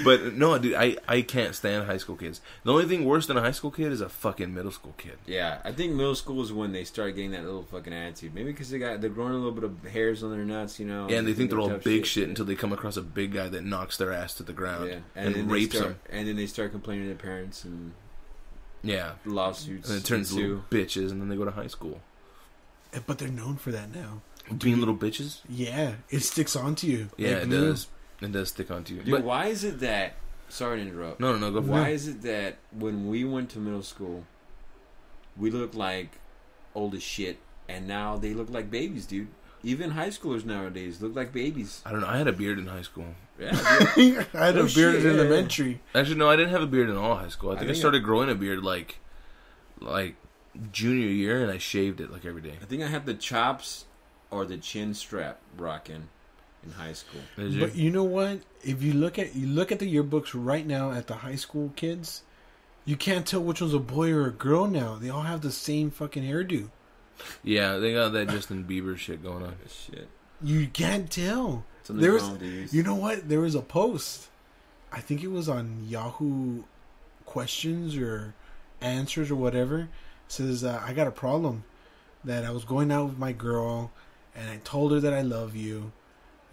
But no, dude, I can't stand high school kids. The only thing worse than a high school kid is a fucking middle school kid. Yeah, I think middle school is when they start getting that little fucking attitude. Maybe because they're growing a little bit of hairs on their nuts, Yeah, and they think they're all big shit until they come across a big guy that knocks their ass to the ground and rapes them. And then they start complaining to their parents and lawsuits. And it turns little bitches, and then they go to high school. But they're known for that now. Being little bitches? Yeah, it sticks onto you. Yeah, it does. It does stick onto you. Dude, but why is it that... Sorry to interrupt. No, go for it. Why is it that when we went to middle school, we looked like old as shit, and now they look like babies, dude? Even high schoolers nowadays look like babies. I don't know. I had a beard in high school. Yeah, I had a beard in elementary. Actually, no, I didn't have a beard in all high school. I think I started growing a beard like junior year, and I shaved it like every day. I think I had the chops or the chin strap rocking in high school. But you know what? If you look at the yearbooks right now at the high school kids, you can't tell which one's a boy or a girl now. They all have the same fucking hairdo. Yeah, they got that Justin Bieber shit going on. Shit. You can't tell. You know what? There was a post. I think it was on Yahoo questions or answers or whatever. It says, I got a problem. That I was going out with my girl and I told her that I love you.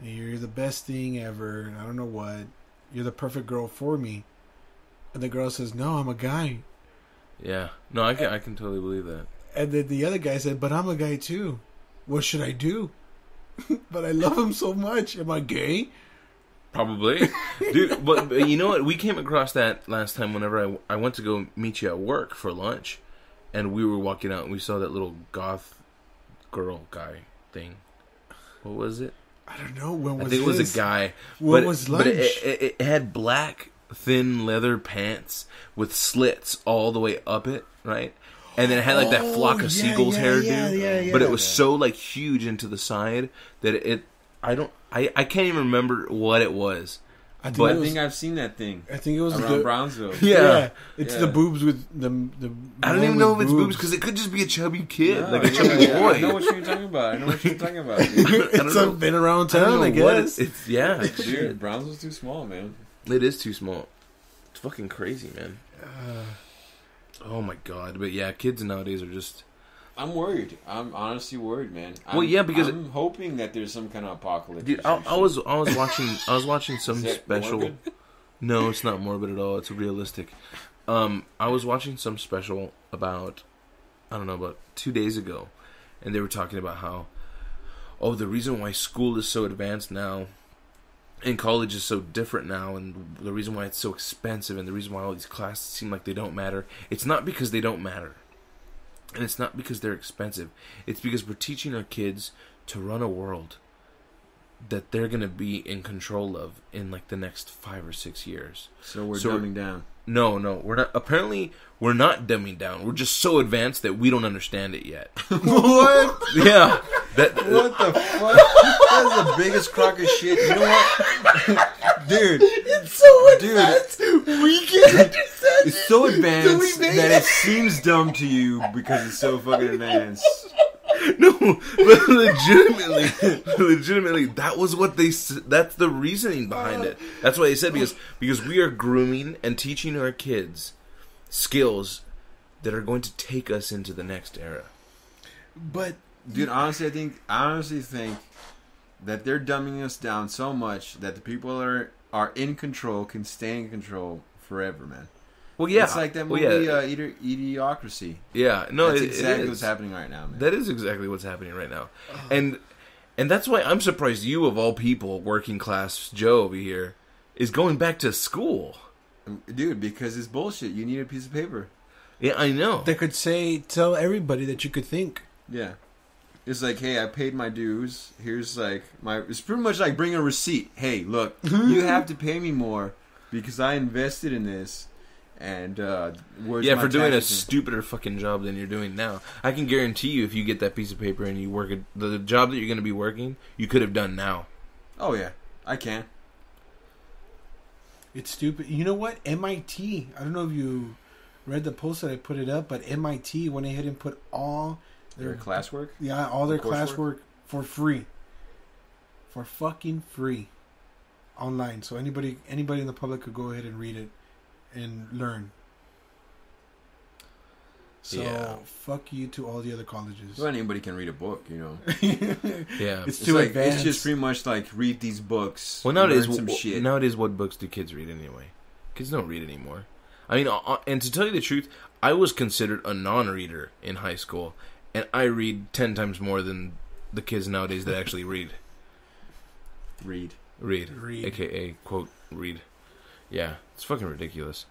You're the best thing ever, and I don't know what. You're the perfect girl for me. And the girl says, no, I'm a guy. Yeah. No, I can totally believe that. And then the other guy said, but I'm a guy too. What should I do? But I love him so much. Am I gay? Probably. Dude, but you know what? We came across that last time whenever I went to go meet you at work for lunch. And we were walking out and we saw that little goth girl guy thing. What was it? I don't know. I think it was a guy. What was lunch? But it had black, thin leather pants with slits all the way up it, right? And then it had like that flock of seagulls hairdo. Yeah. But it was so like huge into the side that I can't even remember what it was. I think I've seen that thing. I think it was around Brownsville. Yeah. It's the boobs with the I don't even know if it's boobs because it could just be a chubby kid, like a chubby boy. I know what you're talking about. It's been around town, I guess. Dude, Brownsville's too small, man. It is too small. It's fucking crazy, man. Oh my god! But yeah, kids nowadays are just. I'm worried. I'm honestly worried, man. Because I'm hoping that there's some kind of apocalypse. Dude, I was watching some special. Morbid? No, it's not morbid at all. It's realistic. I was watching some special about 2 days ago, and they were talking about how, the reason why school is so advanced now, and college is so different now, and the reason why it's so expensive, and the reason why all these classes seem like they don't matter, it's not because they don't matter. And it's not because they're expensive. It's because we're teaching our kids to run a world that they're going to be in control of in like the next 5 or 6 years. So we're dumbing down. No, we're not. Apparently, we're not dumbing down. We're just so advanced that we don't understand it yet. What? Yeah. What the fuck? That's the biggest crock of shit. You know what? Dude. It's so advanced. We can't understand it. It's so advanced that it seems dumb to you because it's so fucking advanced. No, but legitimately, that was what that's the reasoning behind it. That's why they said, because we are grooming and teaching our kids skills that are going to take us into the next era. But dude, I honestly think that they're dumbing us down so much that the people that are in control can stay in control forever, man. Well, yeah, it's like that movie, Idiocracy. Yeah, no, that's exactly what's happening right now, man. That is exactly what's happening right now, and that's why I'm surprised you, of all people, working class Joe over here, is going back to school, dude. Because it's bullshit. You need a piece of paper. Yeah, I know. They could tell everybody that you could think. Yeah, it's like, hey, I paid my dues. Here's like it's pretty much like bring a receipt. Hey, look, you have to pay me more because I invested in this. And for doing a stupider fucking job than you're doing now. I can guarantee you, if you get that piece of paper and you work the job that you're going to be working, you could have done now. Oh yeah, I can. It's stupid. You know what? MIT. I don't know if you read the post that I put it up, but MIT went ahead and put all their classwork. Yeah, all their classwork for free. For fucking free, online. So anybody in the public could go ahead and read it. And learn. So fuck you to all the other colleges. Well, anybody can read a book, you know. Yeah, it's too advanced. It's just pretty much like read these books. Well, nowadays, what books do kids read anyway? Kids don't read anymore. I mean, and to tell you the truth, I was considered a non-reader in high school, and I read 10 times more than the kids nowadays that actually read. Read. AKA quote read. Yeah, it's fucking ridiculous.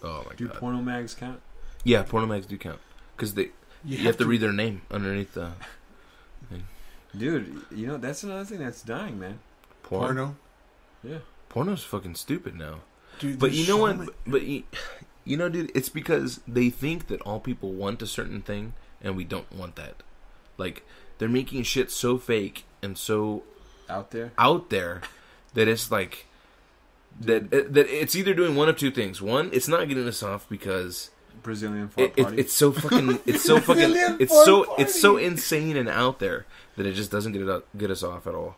Oh my god. Do porno mags count? Yeah, porno mags do count. Because you have to read their name underneath the thing. Dude, you know, that's another thing that's dying, man. Porno? Yeah. Porno's fucking stupid now. Dude, but you know what? But you know, dude, it's because they think that all people want a certain thing, and we don't want that. Like, they're making shit so fake and so... Out there that it's like... That it's either doing one of two things. One, it's not getting us off because Brazilian fart party. It's so fucking it's so insane and out there that it just doesn't get us off at all.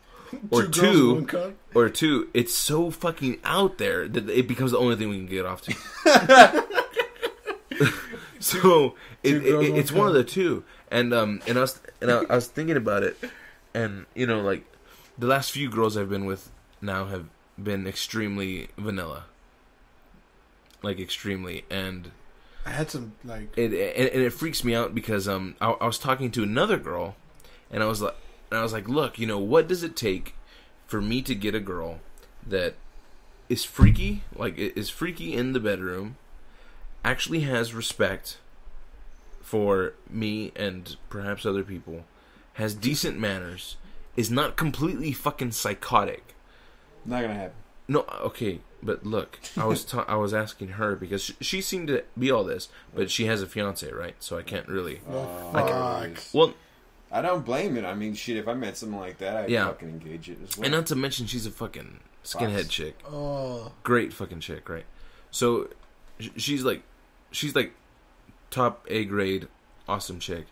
Or two, it's so fucking out there that it becomes the only thing we can get off to. So it's one of the two. And I was thinking about it, and you know, like the last few girls I've been with now have been extremely vanilla, like extremely, and I had some like it freaks me out because I was talking to another girl, and I was like, look, you know, what does it take for me to get a girl that is freaky, like is freaky in the bedroom, actually has respect for me and perhaps other people, has decent manners, is not completely fucking psychotic. Not gonna happen. No, okay, but look, I was asking her because she seemed to be all this, but she has a fiance, right? So I can't really. Well, I don't blame it. I mean, shit, if I met someone like that, I'd fucking engage it as well. And not to mention, she's a fucking skinhead chick. Oh, great fucking chick, right? So she's like top A grade, awesome chick,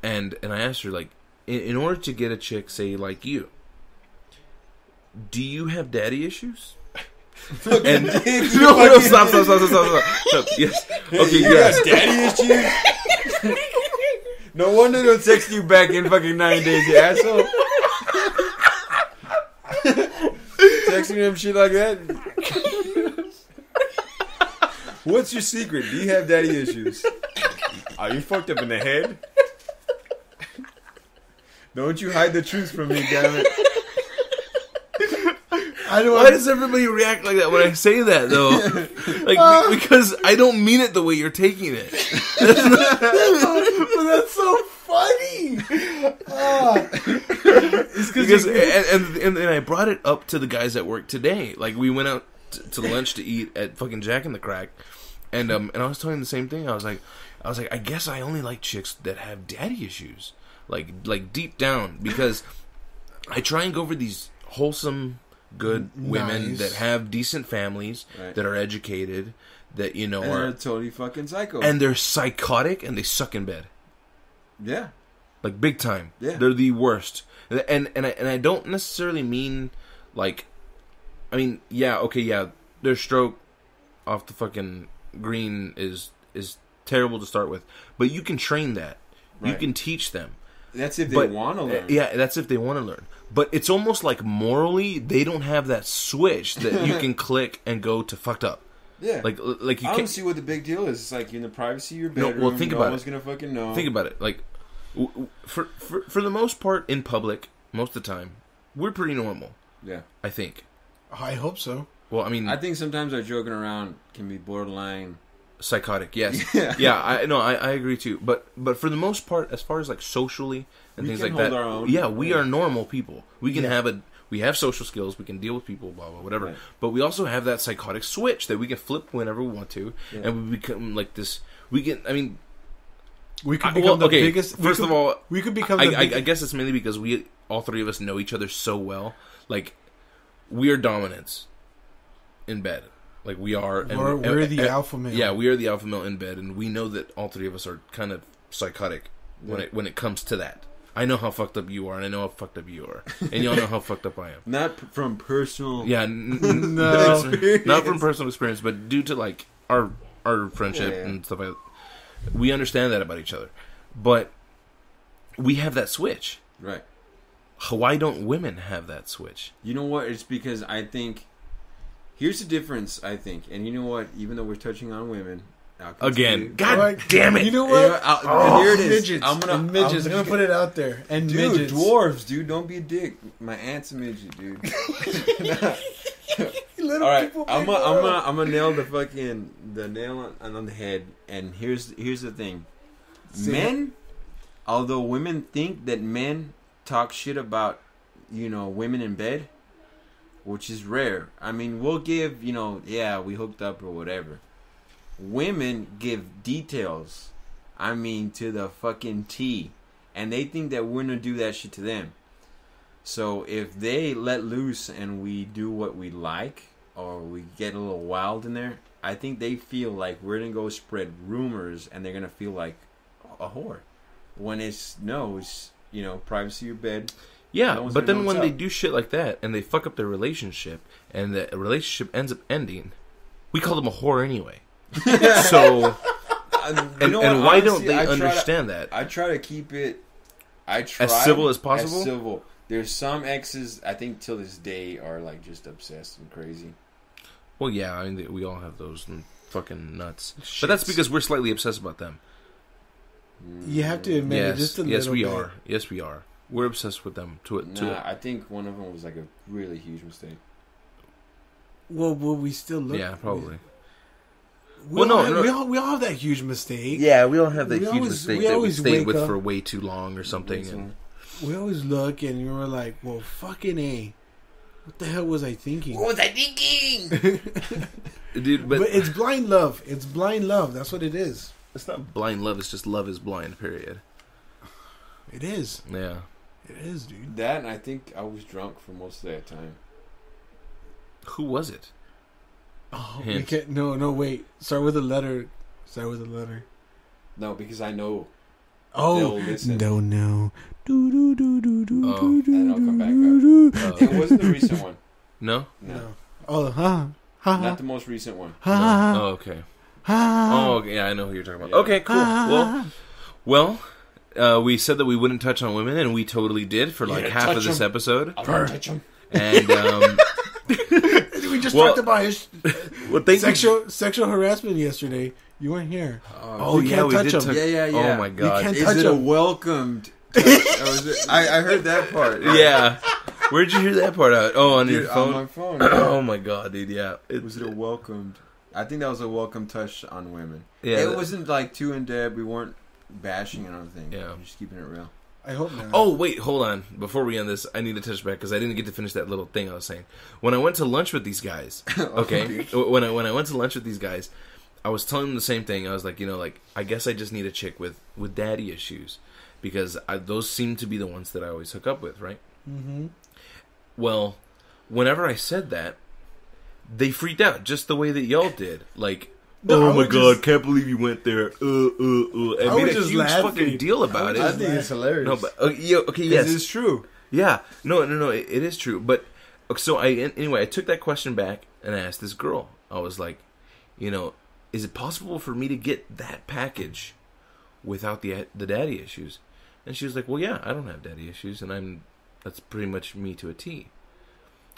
and I asked her, like, in order to get a chick, say like you. Do you have daddy issues? And no, stop. Yes. Okay, you got daddy issues? No wonder they don't text you back in fucking 9 days, you asshole. Texting him shit like that. What's your secret? Do you have daddy issues? Are you fucked up in the head? Don't you hide the truth from me, damn it. Why does everybody react like that when I say that, though? Like, because I don't mean it the way you're taking it. But that's so funny. Because and I brought it up to the guys at work today. Like, we went out to lunch to eat at fucking Jack in the Crack, and I was telling them the same thing. I was like, I guess I only like chicks that have daddy issues, like deep down, because I try and go for these wholesome, good women that have decent families, that are educated, that are totally fucking psycho, and they're psychotic, and they suck in bed. Yeah, like big time. Yeah, they're the worst. And I don't necessarily mean like, I mean, their stroke off the fucking green is terrible to start with, but you can train that. Right. You can teach them. That's if they want to learn. Yeah, that's if they want to learn. But it's almost like morally, they don't have that switch that you can click and go to fucked up. Yeah, like you I don't see what the big deal is. It's like you're in the privacy of your bedroom. No, well, think about it. No one's gonna fucking know. Think about it. Like, for the most part, in public, most of the time, we're pretty normal. Yeah, I think. I hope so. Well, I mean, I think sometimes our joking around can be borderline psychotic. Yes, yeah. I agree too. But for the most part, as far as like socially and things like that, our own. Yeah, we are normal people. We can we have social skills. We can deal with people, blah blah, whatever. Right. But we also have that psychotic switch that we can flip whenever we want to, and we become like this. We can. I mean. We could become the biggest. First of all, we could become. I guess it's mainly because all three of us know each other so well. Like, we are dominants in bed. Like, we are. And we're the alpha male. Yeah, we are the alpha male in bed, and we know that all three of us are kind of psychotic when it comes to that. I know how fucked up you are, and I know how fucked up you are, and y'all know how fucked up I am. Not from personal. Yeah, no, not from personal experience, but due to like our friendship and stuff like that. We understand that about each other. But we have that switch. Right. Why don't women have that switch? You know what? It's because I think... Here's the difference, I think. And you know what? Even though we're touching on women... Again. God damn it. You know what? Here it is. Midgets. I'm going to put it out there. And dude, midgets. Dwarves, dude. Don't be a dick. My aunt's a midget, dude. All right, I'm gonna nail the nail on the head. And here's the thing, men. Although women think that men talk shit about women in bed, which is rare. I mean, we'll give we hooked up or whatever. Women give details. I mean, to the fucking T, and they think that we're gonna do that shit to them. So if they let loose and we do what we like, or we get a little wild in there, I think they feel like we're going to go spread rumors and they're going to feel like a whore. When it's privacy of your bed. Yeah, but then when they do shit like that and they fuck up their relationship and the relationship ends up ending, we call them a whore anyway. So, and why don't they understand that? I try to keep it as civil as possible? As civil. There's some exes, I think, till this day are like just obsessed and crazy. Well, yeah, I mean, we all have those fucking nuts. Shits. But that's because we're slightly obsessed about them. You have to admit it just a little bit. Yes, we are. Yes, we are. We're obsessed with them. I think one of them was like a really huge mistake. Well, we still look... Yeah, probably. We all have that huge mistake. Yeah, we all have that huge mistake that we stayed with for way too long or something. And we always look and we're like, well, fucking A. What the hell was I thinking? What was I thinking? Dude, but it's blind love. It's blind love. That's what it is. It's not blind love. It's just love is blind, period. It is. Yeah. It is, dude. That, and I think I was drunk for most of that time. Who was it? Oh, we can't. No, wait. Start with a letter. No, because I know. Oh, no. And I'll come back up. It wasn't the recent one. No. Oh, not the most recent one. Oh, okay. Oh, okay. Yeah, I know who you're talking about. Okay, cool. Well, we said that we wouldn't touch on women, and we totally did for like half of this episode. I'll touch him. And we just talked about his sexual harassment yesterday. You weren't here. Oh, you yeah, can't we touch did. him. Yeah. Oh my god! You can't Is touch it a him. welcomed? I heard that part. Yeah. Where'd you hear that part out? Oh, on your phone. On my phone. Oh my god, dude! Yeah. Was it a welcomed? I think that was a welcome touch on women. Yeah. It wasn't like too in depth. We weren't bashing and everything. Yeah. Just keeping it real. I hope not. Oh wait, hold on. Before we end this, I need to touch back because I didn't get to finish that little thing I was saying. When I went to lunch with these guys, okay, when I went to lunch with these guys, I was telling them the same thing. I was like, I guess I just need a chick with daddy issues because those seem to be the ones that I always hook up with, right? Mm-hmm. Well, whenever I said that, they freaked out just the way that y'all did. Like, No, oh my god, can't believe you went there. And I made was a just huge laughing. fucking deal about I it. think it's hilarious. No, but okay, yes, it's true. yeah, no, it is true. But so I took that question back and I asked this girl. I was like, is it possible for me to get that package without the daddy issues? And she was like, well, yeah, I don't have daddy issues, and that's pretty much me to a T.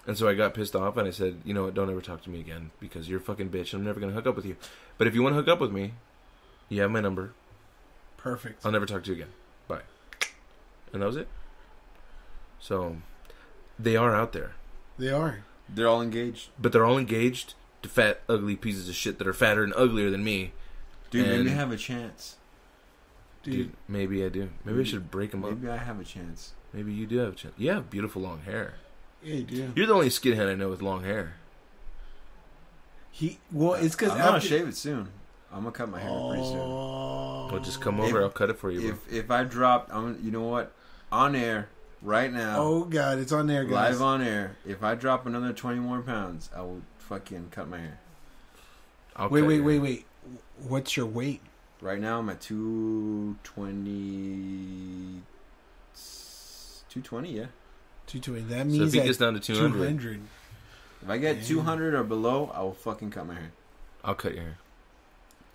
And so I got pissed off, and I said, you know what, don't ever talk to me again, because you're a fucking bitch, and I'm never going to hook up with you. But if you want to hook up with me, you have my number. Perfect. I'll never talk to you again. Bye. And that was it. So, they are out there. They are. They're all engaged. But they're all engaged to fat, ugly pieces of shit that are fatter and uglier than me. Dude, And- maybe I have a chance. Dude, maybe I do. Maybe I should break them up. Maybe I have a chance. Maybe you do have a chance. You have beautiful long hair. Yeah, you do. You're the only skinhead I know with long hair. It's because I'm gonna shave it soon. I'm gonna cut my hair pretty soon. Well, just come over. I'll cut it for you, bro. If I drop, you know what? On air right now. Oh god, it's on there, guys. Live on air. If I drop another 20 more pounds, I will fucking cut my hair. Wait. What's your weight? Right now I'm at 220. 220, yeah. 220. That So means if he gets down to 200, If I get 200 or below, I will fucking cut my hair. I'll cut your hair.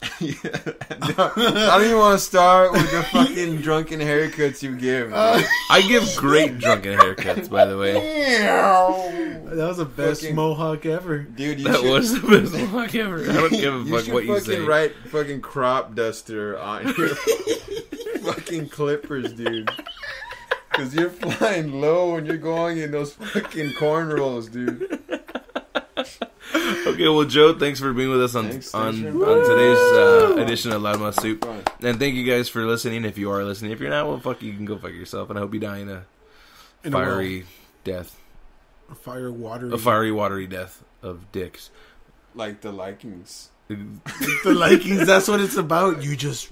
I don't even want to start with the fucking drunken haircuts you give. I give great drunken haircuts, by the way. That was the best Fucking- mohawk ever. Dude, That was the best mohawk ever. I don't give a fuck should what you fucking say. write fucking crop duster on your fucking clippers, dude. Because you're flying low and you're going in those fucking cornrows, dude. Okay, well, Joe, thanks for being with us on Thanks for today's edition of Loudmouth Soup. Fun. And thank you guys for listening. If you are listening, if you're not, well, fuck you can go fuck yourself. And I hope you die in a fiery death. A fiery, watery. A fiery, watery death of dicks. Like the likings. The likings, that's what it's about. You just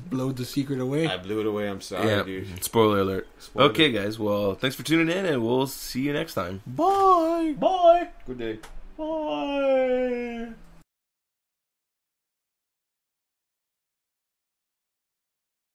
blowed the secret away. I blew it away. I'm sorry, Yeah, dude. spoiler alert. Spoiler. Okay, guys, well, thanks for tuning in, and we'll see you next time. Bye. Good day. Bye.